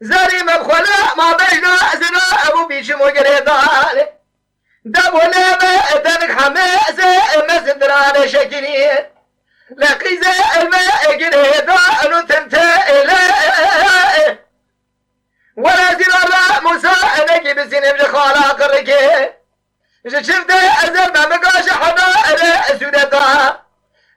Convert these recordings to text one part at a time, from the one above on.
زاري مبخلا ما بينا زنا ابو بيش مجري دال دبولا ما دنك حماسه مزدران شكني لقي زي الماء جري دال تنتهي ولا زنا موسى نجي بسنب خلاق الركي شفت ازل ما بقاش حدا سودتا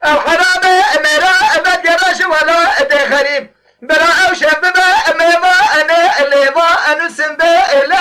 الحرام مرا ما جراش ولا تخريب برا وشباب ما انا اللي ما انا سنبا لا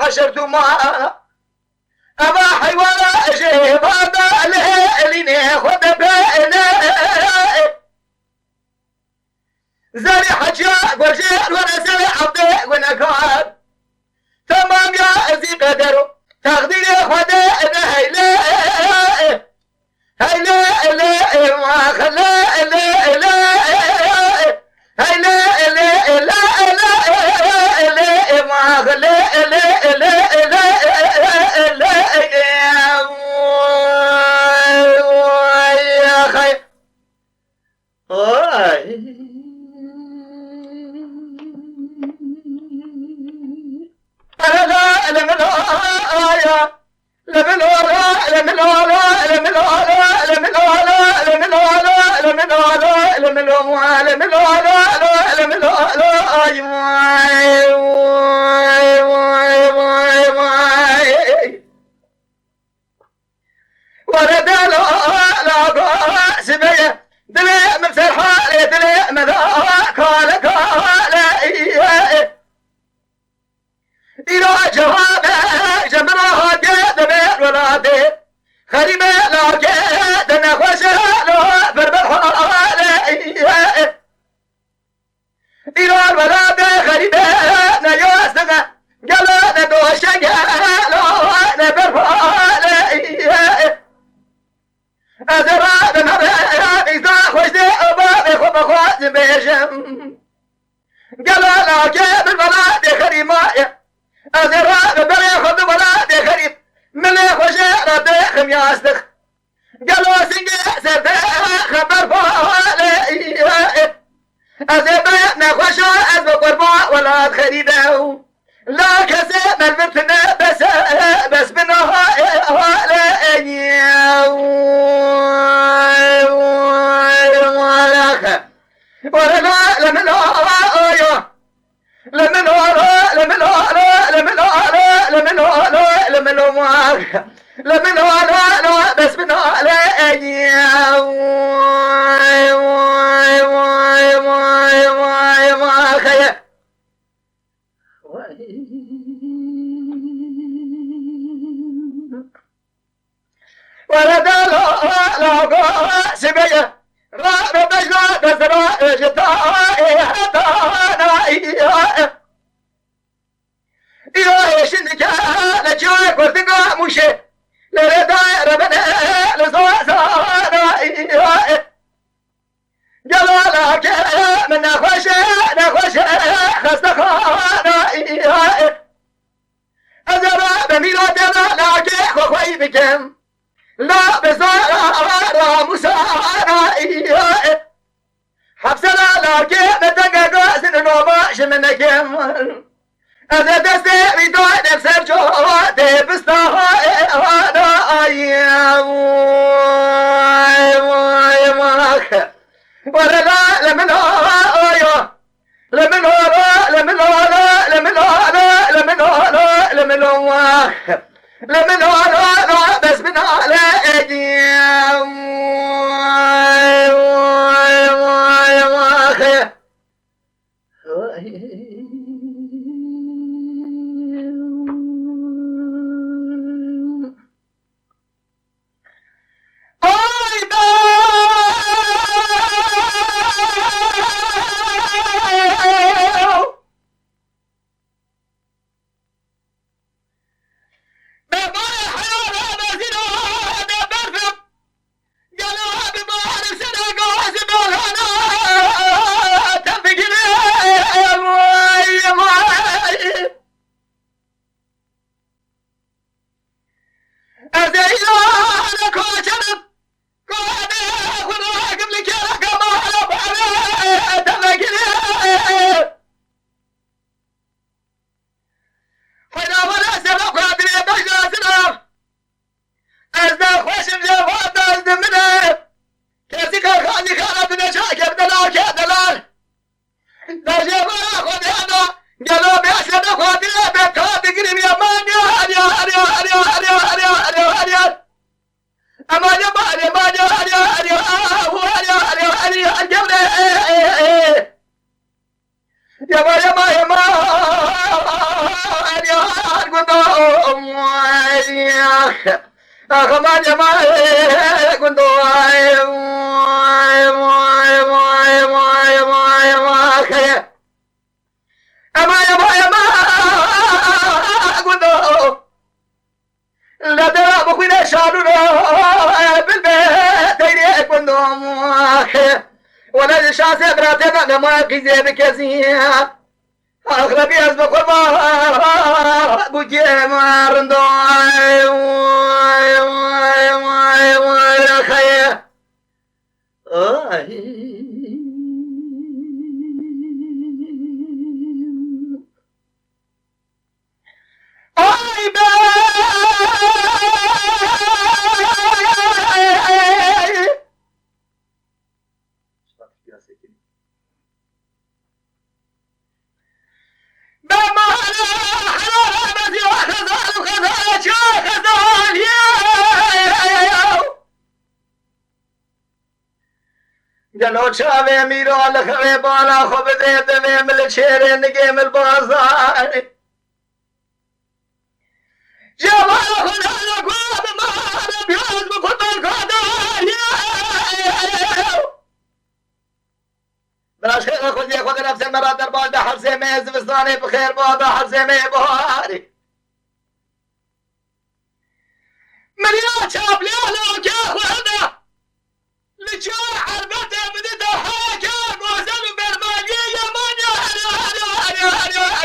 حشرت معنا أبا حيوانا شيبانا لهليني خد بينا زاري حجاء وجير ونسل عبدي ونكار تمام يا زي قدرو تقديري خدا هيلا هيلا لا ما خلا لا لا هيلا لا لا لا ما خلا لا لا لا كذا ملبتنا بس بنها لا بزارة مسارة حبسنا لكن نتقاقا سنوما شمنك أذا تستوي دوين بسرجو تبستها أنا أيام ولا لا لمن أيوه لمن هلا لمن هلا لمن هلا لمن هلا لمن هلا لمن هلا بس من هلا أيام ولا شاسع براتنا نما كذا بكذا أغلب يسبق ما بوجي ما رندوي يا خيا أي جلو شاوي ميرو لخوي بالا خوب زيت ميمل شيرين نقيم البازار جوال خدا لقواب مارا بيوز بخطر خدا بلاش خير خود يخود نفس المرادر بعد حرس ميز فستاني بخير بعد حرس مي بهاري مليون شاب ليالو كيا خدا لجوع عربته بدت حاجة وزن برمالية مانيا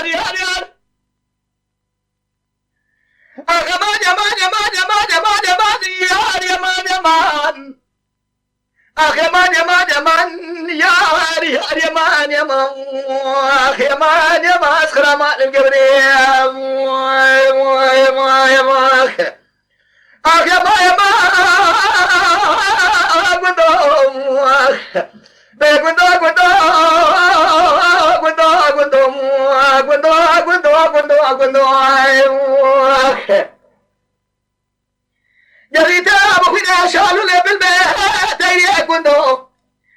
هريا أغمان يمان يمان يمان يمان يمان يا يمان يمان أغمان يمان يمان يا هري يمان يمان أخ يمان يمان أسخر مان القبرية أخ يمان يمان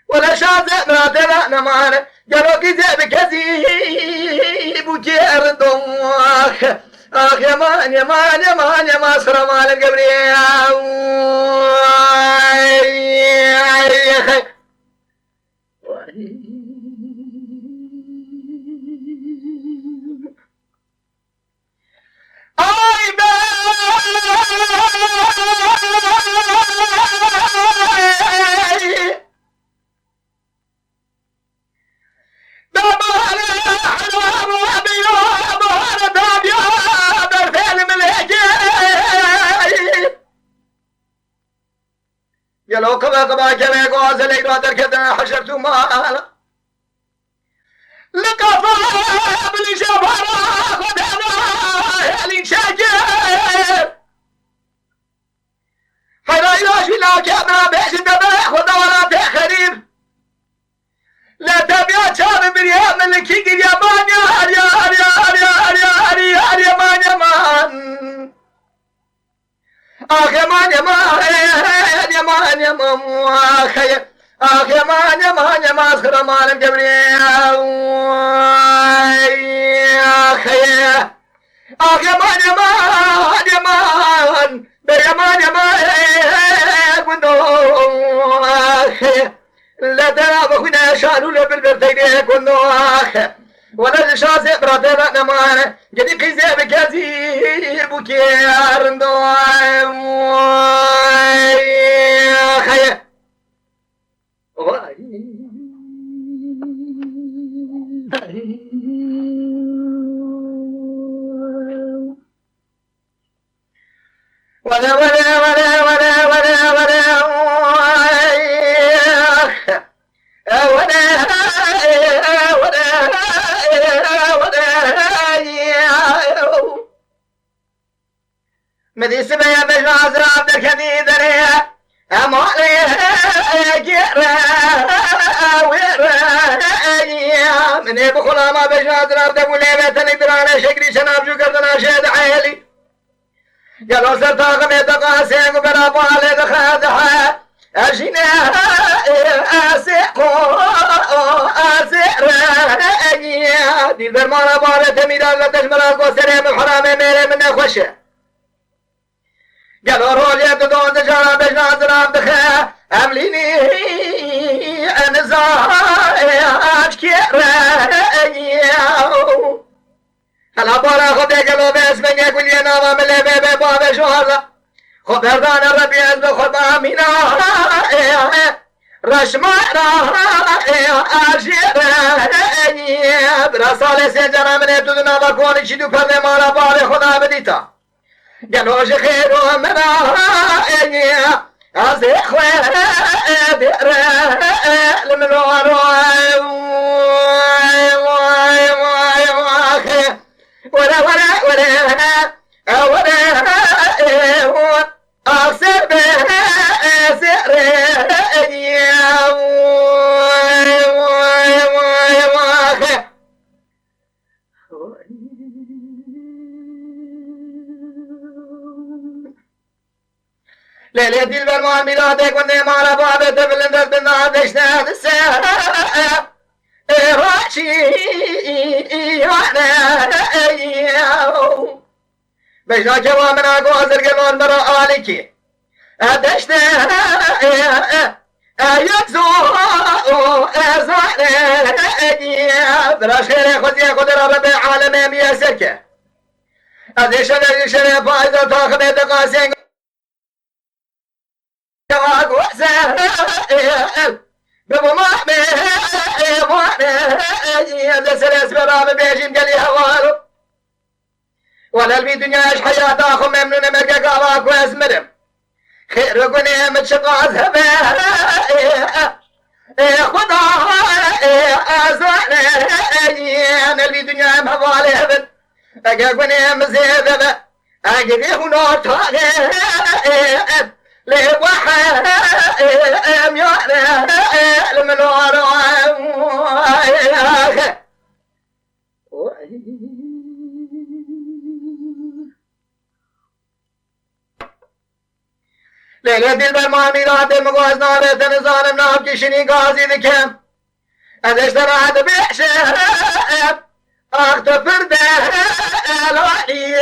ولا شاذ ما ترى نمان جلو كذا بكذيب وجردو آخ يمان يمان يمان يمان سر مال القبرية يلو قبا كما يقوز ليلو دركتنا حشرتو مالا لقفا بلي شفرا خدنا يلي شاكر حيلا يلاش بلا كما بيش الدبا خدا ولا تخريب لا تبيع شاب بريا من الكيك اليابان يا مان آخ يا مان يا مان يا مان يا مان آخ يا مان يا مان يا مان أسخر مان جبريل آخ يا مان يا مان يا مان يا مان يا مان كنتو لا ترى بخنا شانو لبالبرتين كنتو ولا الشاسع براتنا نمان جدي قيزة بكازي بكير ندوام خير مدي سبيا بجاز راب دركني دريا أمالي جيرا ويرا من بخلا ما بجاز راب دبولي بيتني درانا شكري شناب جو كردنا شهد عيلي قالوا سرطاق ميتقاسيق برابو علي دخادها أجينا أسيقو أسيرا دي برمانا بارة ميران لتشمرات وسريم الحرام ميري من خوشه قالوا رولي تدون تجارة بجنا زرام دخا أمليني أنزاج كيرا هلا بارا خود قالوا باسمك يقول لي أنا ما ملي بيبي بابا شو هذا خود هردان الربي أزل خود آمينا رشمانا أجيرا برسالة سنجرة من ابتدنا بكوني شدو فرد مالا باري خدا بديتا قالوا خير ومنا أزي خوير دير المنور ولا أصير بسر ليلة البرمان ميلادك ونما على بابة تبلن تبلن دشنا الساعة راشي وانا بجنا جوامنا قوازر قلون برا آلكي دشنا يكزو ازوانا براش خير خذي قدر رب العالمين يسكه هذه شرف فايدة تاخذ دقاسين ولا البي دنيا ايش حياة اخو ممنون مرقى قاواك واسمرم خير قني متشقاز هبه خدا ازوانا انا البي دنيا مهوالي هبن اقا قني مزيبه اقا هنا تاغي ليه واحد يانا المنور ليلة البرمان ميلاد المقواز نارة نظام نام كشني قازي ذكام أذا اشترعت بيحشاب أغتفر ده الوحي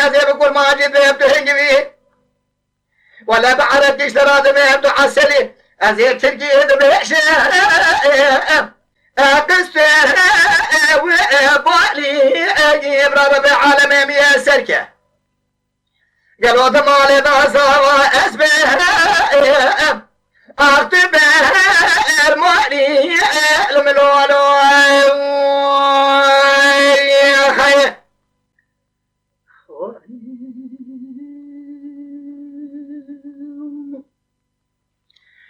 أذا بقول ما جد بتهنج بيه ولا بعرف اشترى دمهم تحسلي أزير تركي بيحشاب أقصر وبالي أجيب رب العالمين يا سركه قالوا دمالي ناصر أسبه أكتبه المالي الملولو خير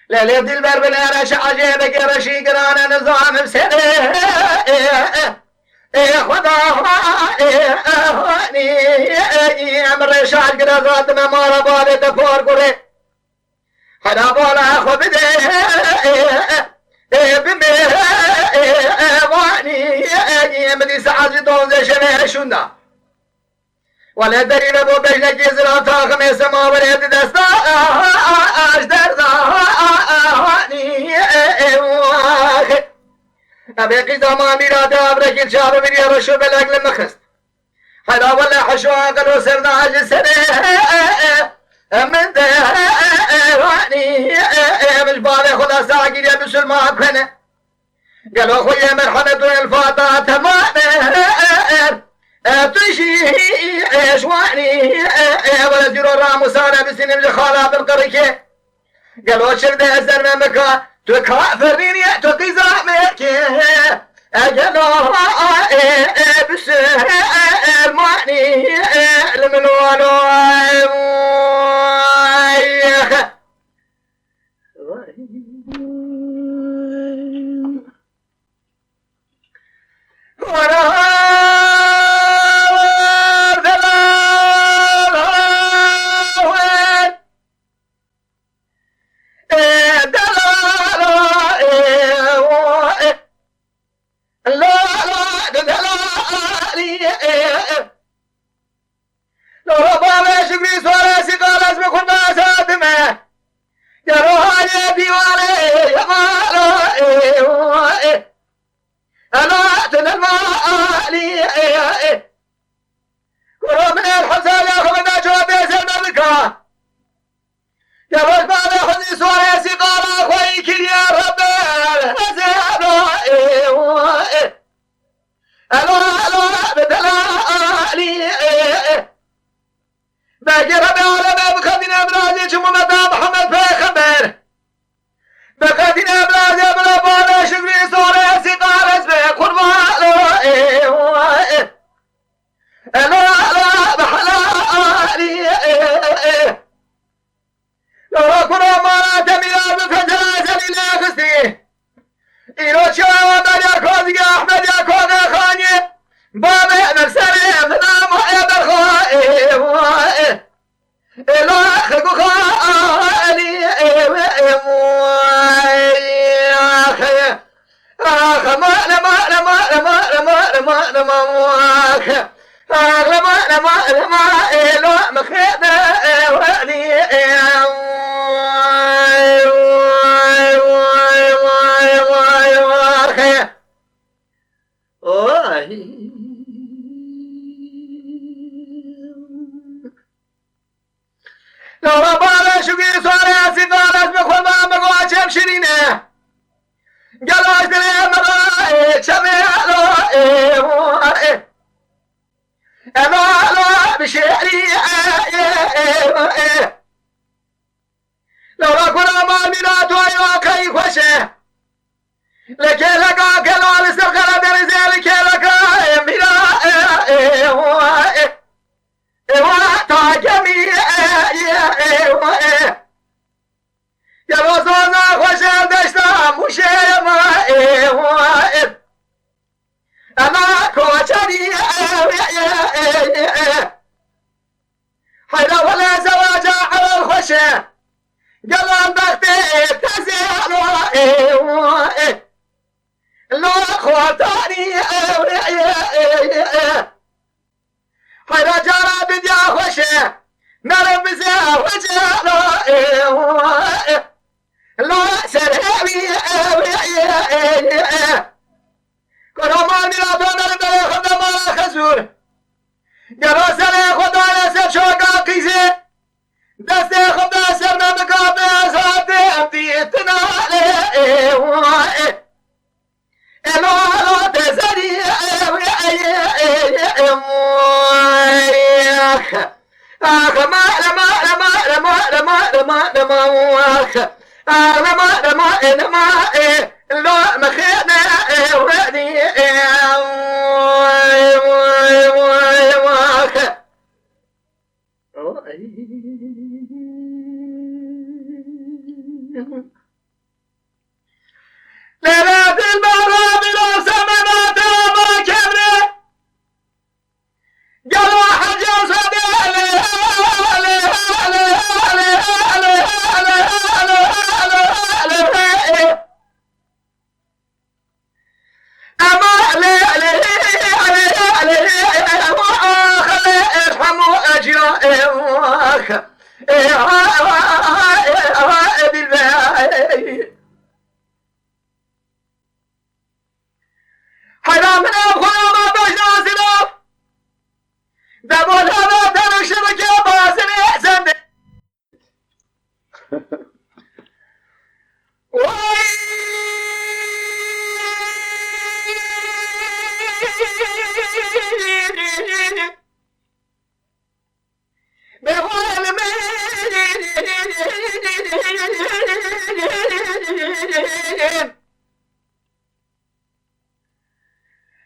ليلة دلبر بالعرش عجيبك رشي قرانا نظام بسنة خداني امر شاج قرازات ممارا بابي تفور قري حدا بولا خبده بميواني مدي سعاج دونزي شبه شندا ولا دري لبو بجنك يزرا طاقم يسما وريد دستا اجدر ضاني ابيقي زمان ميرادا ابرك الشعب من يرشو بالاقل مخست حدا ولا حشو اقل وسرنا عجل سنه من دهواني مش بالي خدا ساقي يا بسلمان كنا قالوا خويا مرحبا الفاطمه تمام تشي شواني ولا زيرو رامو سانا بسنم لخالا بالقريكي قالوا شرد ازر ممكا تكافرين تقيزا ميكي قالوا بسلماني المنوالو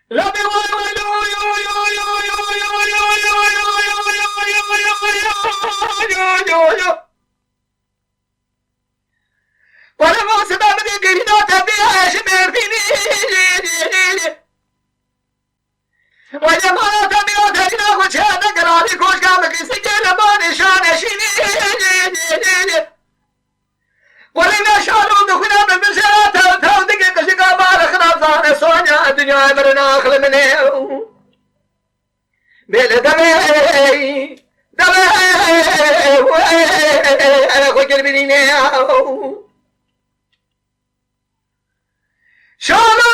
لا ولا ما سبب دي قرينا تبيع شمرديني ولا ما تبيع تبيع وش هذا قراري كوش قامك يسجل ما نشان شيني ولا ما شالوا دخنا من بشرات تاو دقيقة شقا مال خرافان سونيا الدنيا مرنا أخل مني بيل دمي دمي أخو قلبي شالوا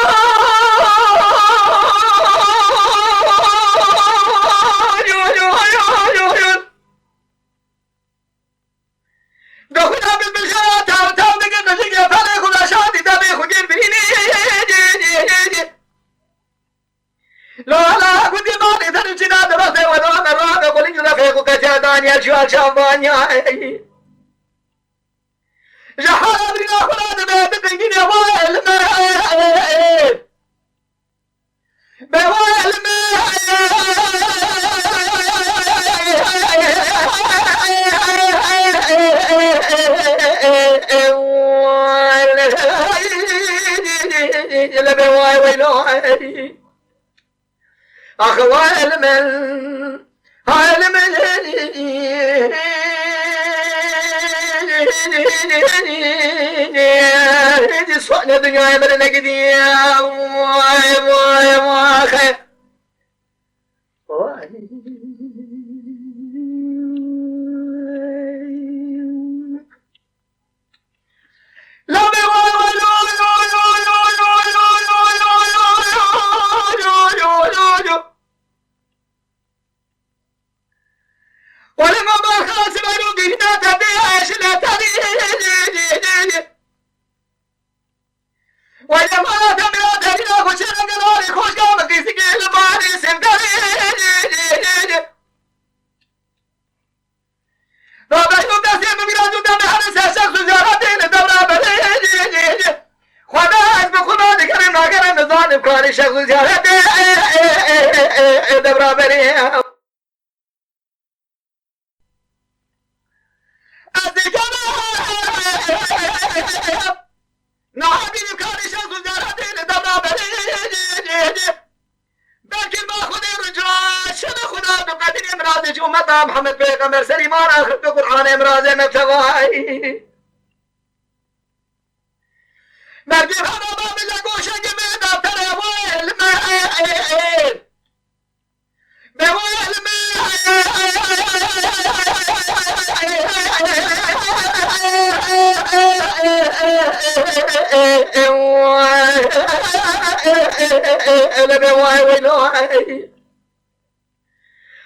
دخنا بالبشرات تاو دقيقة شقا فالي خلا شادي دمي أخو قلبي لا كنت مالي تنجنا درسي ودرام الرابع قولي جنا فيكو كتاداني الشوال شامبانيا جحال أمرنا خلاد بيت تنجين يا وائل بوائل بوائل ويلو أخوال من عالم دي صحنا دنيا مرنا قديم واي لا ولما ما خلاص ما قلنا تبيعش لا تبيع ولما لا تبيع تبيع خشنا قلالي خوش قامك يسقي باري سمدري رابع يوم داسي مبيراتو دم حرس الشخص زيارتين الدورة بلي خدا اسم خدا ذكرم ناكرم نظام كاري شخص زيارتين الدورة بلي نعبي كاري شخص زيارتين الدورة بلي بلكن ما خذي رجال شنو خدا بقدر امراض جمعة محمد بيغمبر سليمان اخر القرآن امراض مبتغاي مرجع هذا ما بلقوا شق بيضا ترى ويل ما بويل أنا بواي وينوي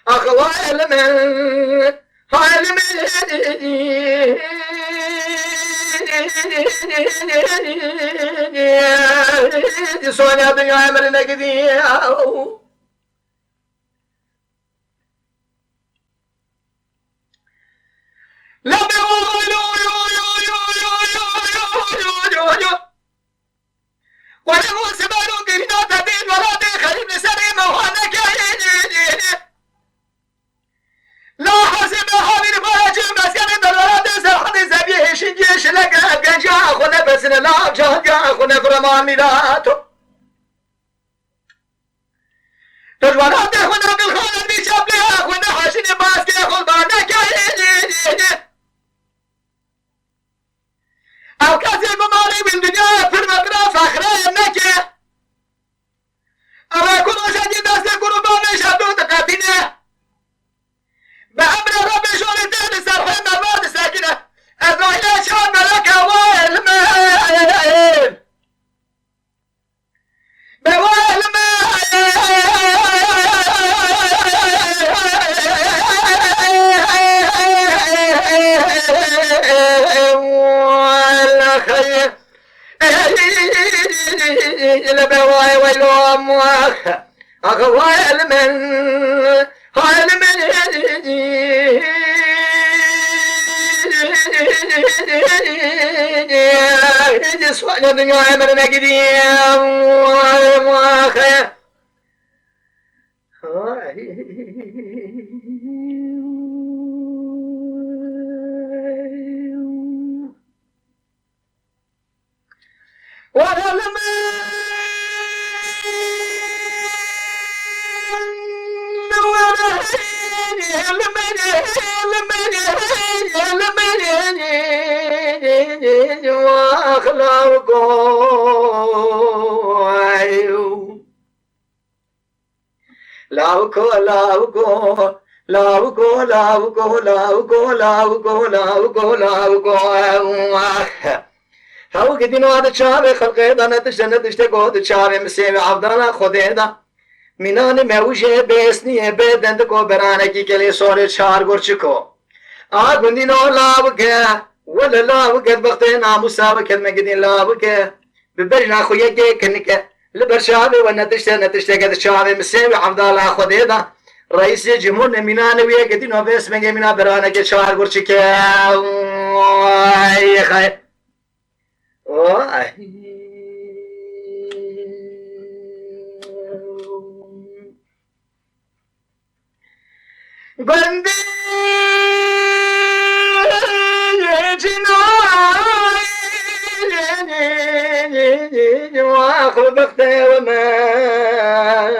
أخوال من حال من سونيا دنيا مرنا قديم لا ولا هو سبالو قرينا تبين ولا خريب لسريم وهانا كاين لا حسب حامل فاجر مسكن دلالات سرحد زبيه شنجيش لقى قنجا أخونا بس لا جاء أخونا فرمان ميلاتو تجوانات أخونا بالخانة بيشاب لها أخونا حاشين باسكي أخو بانا كاين أو كاسي بمالي بالدنيا في المدرسة فخرية مكة أو يكون وشاكي داس قربان شادو تقاتينه بأمر رب شورتين سرحين مرات ساكنة أذوية شان ملكة والمال بواي ويلوم أخوي المن هاي المن سوالي الدنيا من قديم وخير ولا لما Lauko, lauko, lauko, lauko, lauko, lauko, lauko, lauko. هاو قدينو هذا شابي خلقي دا نتشتكو دا شابي مسيبي عبدانا خودي دا مینان موجه بیسنی بدند کو برانه کی کلی سوره چار گرچکو آگوندی نو لاوگه ولا لاوگه بخت ناموسا بکد مگدین لاوگه ببرنا خویه که کنکه لبرشابه و نتشته قد شابه مسیبي عبد الله خودی دا رئیس جمهور مینان ویه قدی نو بیس مگه مینا برانه کی چار گرچکه ای خیر بندی جنای واخل بخته وماي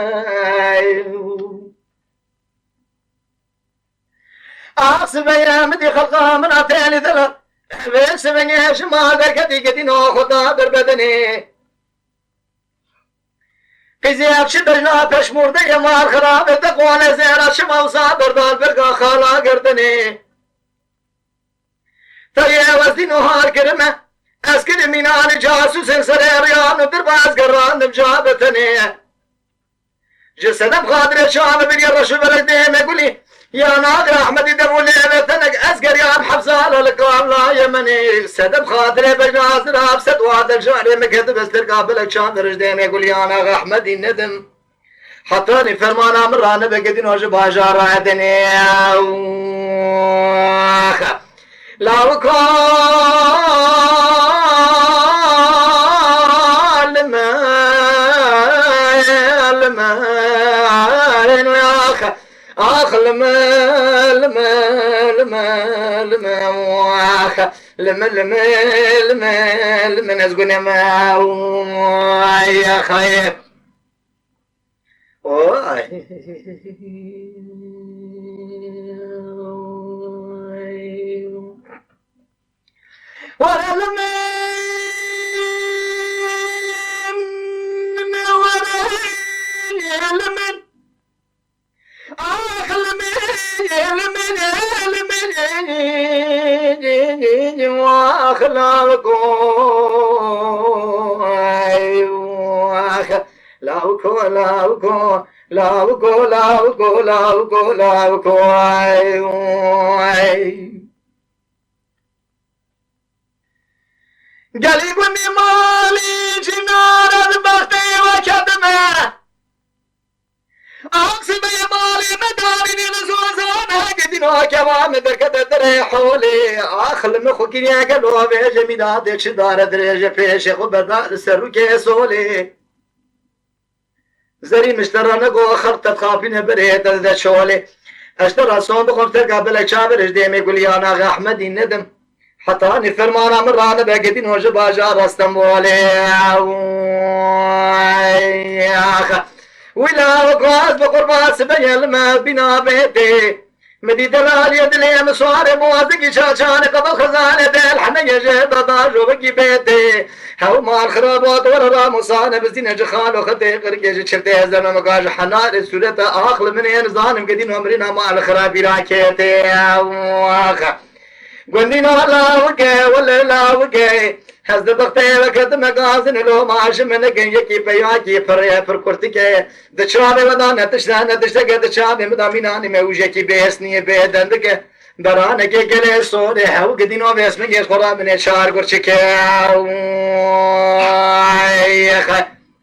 أحسب يا مدي خلقها من عتالي ثلاث بس بنيش ما دركتي كتي نو خدا در بدني كزياب شدرنا پشمورده که مار خرابه تقوان زیرا شما و صابر دار برگا خالا گردنی تایه وزدی نوهار کرمه از کل مینان جاسوس سر ریان و در باز گراندم جابتنی جسدم خادر شام بری رشو برک دیمه گلی یا ناقر احمدی دمولی بتنک از گریان حفظال لکام لا یمنی سدم خاطر بجناز راب ست وادل شعر مكتب استر قابل شان درج ديم يقول يا انا احمد الندم حطاني فرمان امران بقدين وجه باجار عدني لا وكال ما آخ لما نزقنا ما يا خير ولا لما قلبني مالي جنار البختي وكدمه أقسم يا مالي مدارني لزوزانا قدنا كمان دركت دري حولي أخل مخوكي يا قلوا بيجي ميداد شدار دريجة فيش خبر سرو كيسولي زري مشترى نقو خرطة تخافين بريت ذا شولي اشترى صوم بقوم تلقى بلك شابر اجديم يقول يا ناغ أحمد الندم حطاني فرمانا مرانا بقدين وجبا جار استنبولي يا أخي ولا وقعت بقربات سبيل ما بنا بيتي مدي دلال يدلي مسوار موازقي شاشان قبل خزانة الحنية جيب ضاجو بقي بيتي هاو مال خرابات ورا مصانة بزين جخال وخدي قرقيج شرتي زلمة مقاج حنار السورة آخل من ينزانم قدين ومرنا مال خرابي راكيتي واخا قلنا لا وقع ولا لا وقع هز بختي وقت مقازن لو ماش من يكي بياكي فر كرتك دشابي ودان تشتق دشابي مداميناني موجكي بيسني بيدندك برانك كلي صوري هو قدينو بيسمك يخرا من شار قرشك يا خي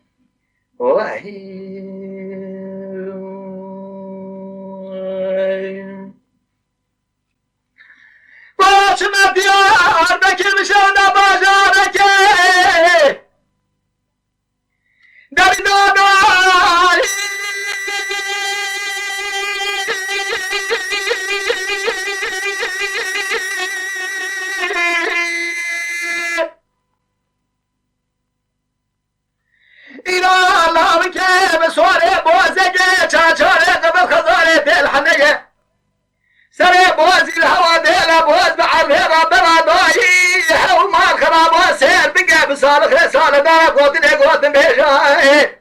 باچمه دیار بکر بشن باجاره که داری داداری اینا لاوی که به سواره بازگه چاچاره قبل خزاره دل حنگه سر بازی الهوا دل باز بعرها ربنا دايي هو ما خراب سير بقى بصالح رسالة دار قوتن بيجاي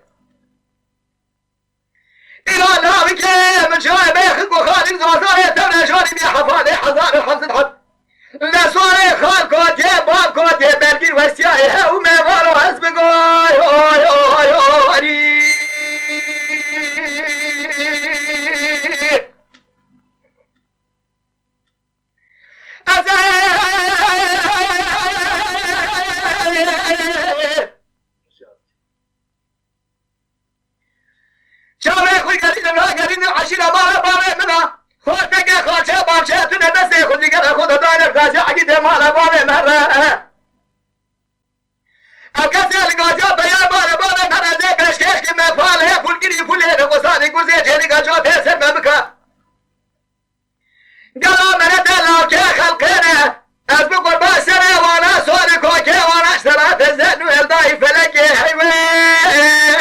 إلى لاوي كي من شاي بيخك وخالي زوزاري تبنى شاري بي حفاظي حزار الحمد حد لا سوري خال كوتي باب كوتي بلقي وسياي هو ما والو حسب قوي هوي هوي هوي شاوي خوي قرين عشيرة بارا منا خوتك خوتة بارشة تندسي خذي قرا خذ داير كاسي عقيد مالا بارا مرة الكاسي القاجة بيا بارا مرة زي كشكش كما فال هي كل كري كل هذا قصادي قزي جري قاجة تسر مبكا قالوا مرة دلوا كي خلقنا أسبق قربا سنة وانا صوري كوكي وانا اشترات الزن والداي فلكي حيوان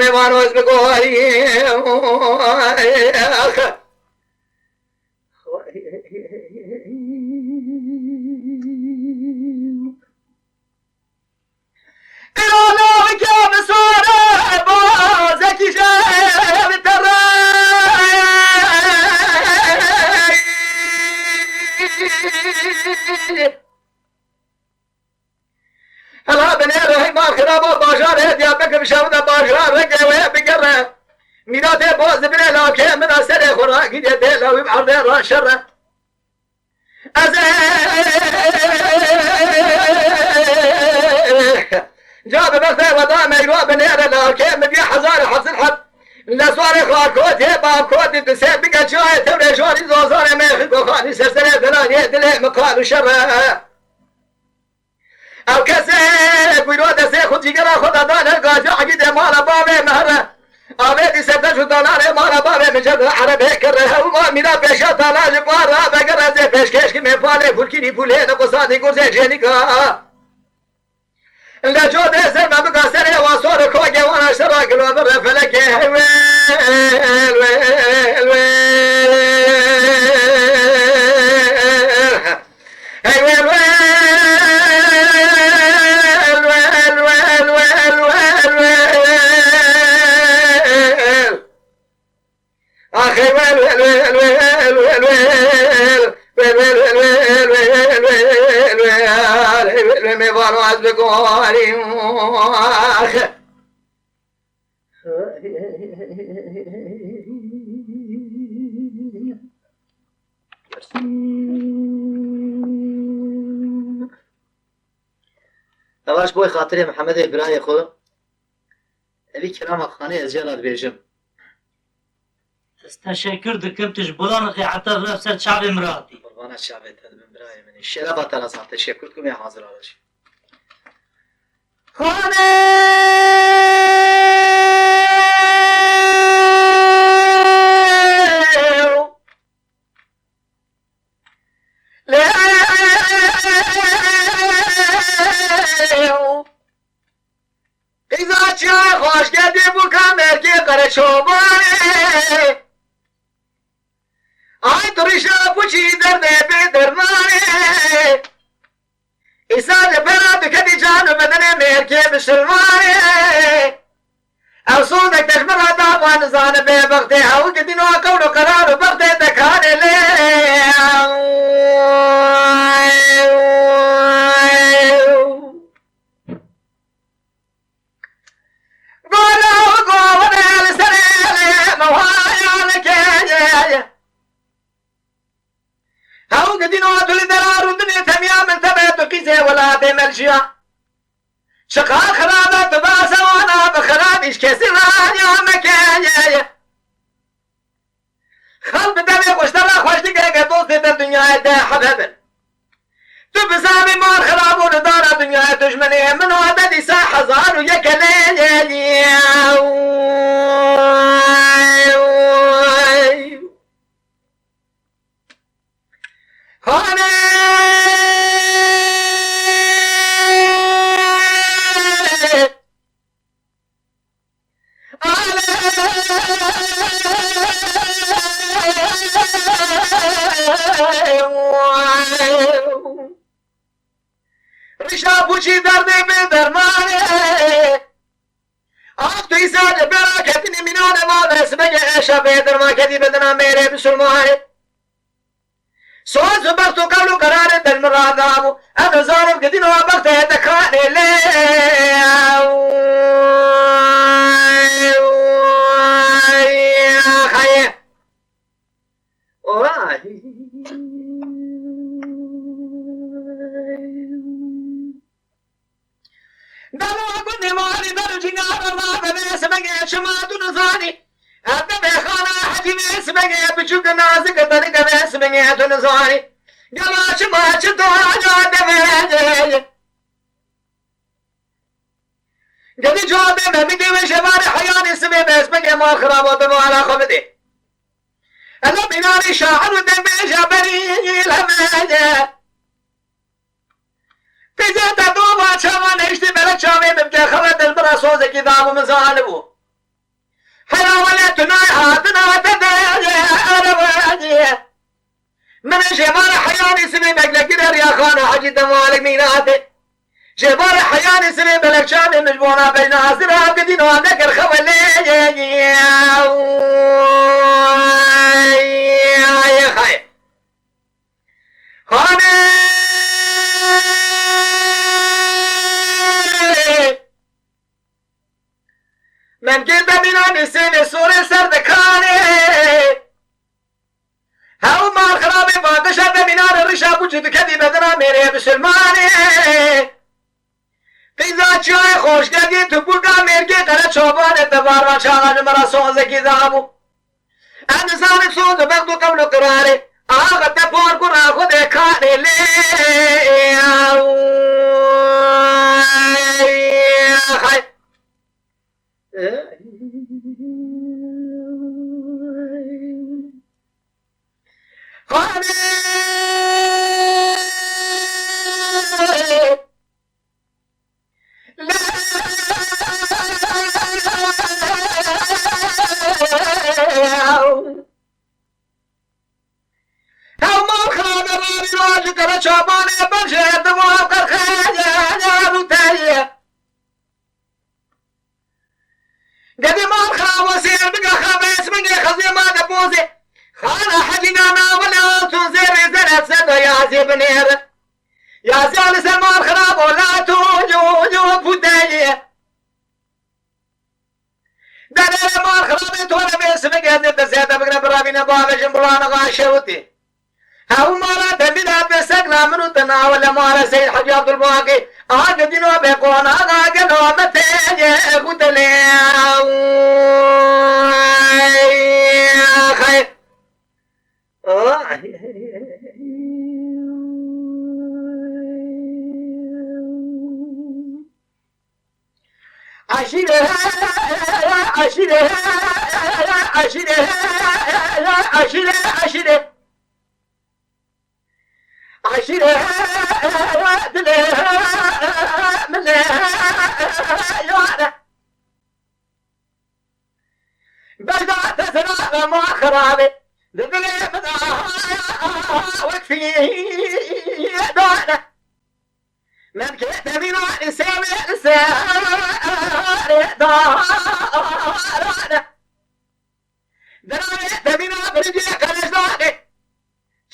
me mano es هلا بنير ما خرابه باشار هدي ابك بشامده باشار رجع ويا بقره ميراته بوز بنا لاكه من اسر خوراقي ده لو بعرض راشره از جاب بخته وضع ميرو بنير لاكه مبي حزار حصل حد لسوار خاكوت هي باكوت تسيب بقى شويه تبري شويه زوزار ما يخلقوا خالي سلسله ثانيه دله مقال شره او کسی گویرو دسته خود جیگرا خود دانه گاجا عقید مالا بابه مهره آبیدی سبته شو دانه مالا بابه مجد عربه کره و ما میرا پیشا تالاج بارا بگر از پیشکش که میپاله پولکینی پوله نقصادی گرزه جنیگا لجو دسته مبگا سره واسور کوگه وانا شرا گلو بر فلکه me varo az begori اواش بوی خاطر محمد ابراهیم خو الی کلام خانه از جلال بیجم تشکر دکم تش بلان خی عطر رفسر شعب امراتی قربان الشعب تدم ابراهیم منی شرف تلازم تشکر کم یا حاضر آلش خانه ایزا چه خوش گردی بکن مرکی قره چوباره آی توریشا پوچی درده به درمانه ایسا جبرا بکدی جان بدن مرکی بشلواره افسون دک تشمر داوان زان به بغده او که دینو قول قرار بغده دکانه لی چیا چقدر خرابت باسوانا بخرابش کسی رانیا مکه خلق دمی خوشتر خوش دیگه که دوست در دنیای ده حبیبن تو بزامی مار خرابون دارا دنیای دشمنی من عددی 1001 لیلی خانه ریشا پوچی درده به درمانه آف توی سال براکتی نمینان ما دست بگه شبه درماکتی بدنا میره بسلمانه سوز بخت و قبل و قرار دل مرادامو انا ظالم قدین و بخت دکانه خیه دلو کنی ماری دلو جنگار ما ببیس بگه شما دون زانی ابدا بخانا حجی بیس بگه بچوک نازک دلی بیس بگه دون زانی گلا شما چطور آجا بگه گلی جوابه من بگه و شبار حیان اسمه بیس بگه ما خرابات مالا خوبده الا بیناری شاعر و دن بیشا بری لمنه پیزه تا دو باچه ما نشتی بلا چاوه ببکه خبر دل برا سوزه کی دامو مزانه بو حراولت نایحاتنا تدايه أروانيه من جبار حياني سمي مقلقين يا خانة حجي دمالك ميناتي جبار حياني سمي بلك شامي مجبونا بين عصرها قدين وذكر خولي يا خي خانة من قد من سين سوري سردكاني هاو مار خرابي بادش هد منار الرشا وجود كذي بدنا ميري بسلماني قيزا چای خوش گردی تو بوگا مرگی قره چوبان اتبار و چاقان مرا سوزه کی دامو انسان سوز بغدو قبل قراره آغا تپور کنا خود کانی لی خی يا زال سلمان خراب ولا توجو بودايه دانا ما خراب تونا باسمك هذا بزيادة بقنا برابينا بابش مرانا غاشوتي هاو مارا دبينا بسقنا منو تناول مارا سيد حجي عبد الباقي دينو بيقونا غاقنو متاجي قتلي خير عشيرة عشيرة عشيرة عشيرة عشيرة عشيرة من يوانا بدأ تسرع ما خرابي ذبلي بدأ وكفي دوانا من كنت من نساوي نساء دارنا دراني تمينا برجي قلش داري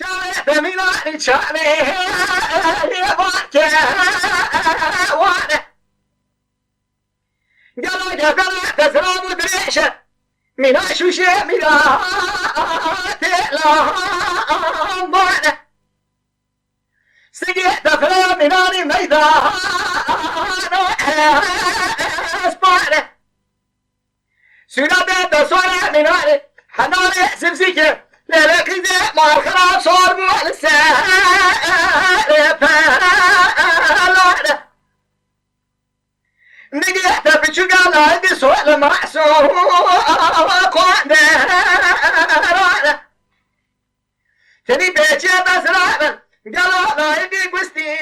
شاري تمينا شاري يباكي وانا قلا تسراب دريشة من عشوشة من تلا وانا سقي دفرة مناني ميدان اسبوعنا سودة دسورة مناني حناني سمسيكي ليلة كذا ما الخراب صار مؤلسة نقيت بشقا لا عندي سؤال معسوق تني بيتي بس رابن قالوا لا عندي قستي